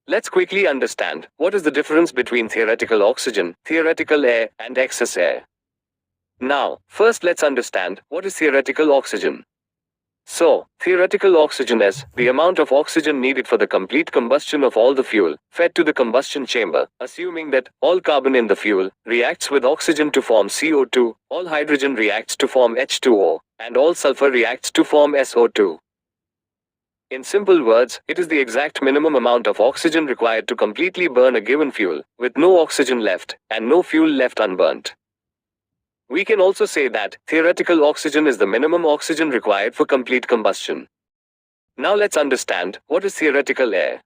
Let's quickly understand what is the difference between theoretical oxygen, theoretical air, and excess air. Now, first let's understand what is theoretical oxygen. So, theoretical oxygen is the amount of oxygen needed for the complete combustion of all the fuel fed to the combustion chamber, assuming that all carbon in the fuel reacts with oxygen to form CO2, all hydrogen reacts to form H2O, and all sulfur reacts to form SO2. In simple words, it is the exact minimum amount of oxygen required to completely burn a given fuel, with no oxygen left, and no fuel left unburnt. We can also say that theoretical oxygen is the minimum oxygen required for complete combustion. Now let's understand what is theoretical air.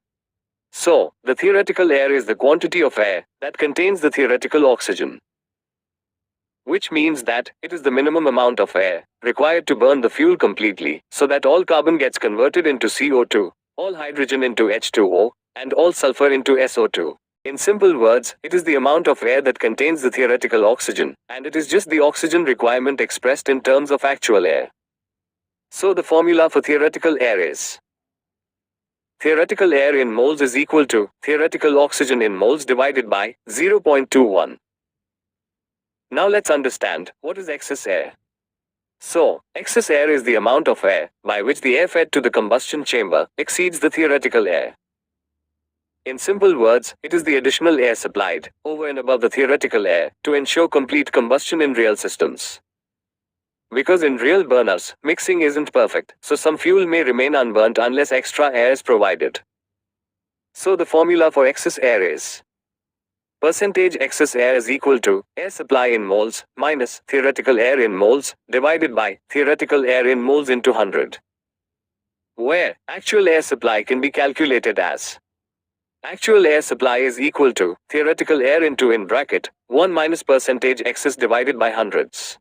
So, the theoretical air is the quantity of air that contains the theoretical oxygen, which means that it is the minimum amount of air required to burn the fuel completely, so that all carbon gets converted into CO2, all hydrogen into H2O, and all sulfur into SO2. In simple words, it is the amount of air that contains the theoretical oxygen, and it is just the oxygen requirement expressed in terms of actual air. So the formula for theoretical air is: theoretical air in moles is equal to theoretical oxygen in moles divided by 0.21. Now let's understand what is excess air. So, excess air is the amount of air by which the air fed to the combustion chamber exceeds the theoretical air. In simple words, it is the additional air supplied over and above the theoretical air to ensure complete combustion in real systems. Because in real burners, mixing isn't perfect, so some fuel may remain unburnt unless extra air is provided. So the formula for excess air is: percentage excess air is equal to air supply in moles minus theoretical air in moles divided by theoretical air in moles into 100. Where actual air supply can be calculated as actual air supply is equal to theoretical air into 1 minus percentage excess divided by hundreds.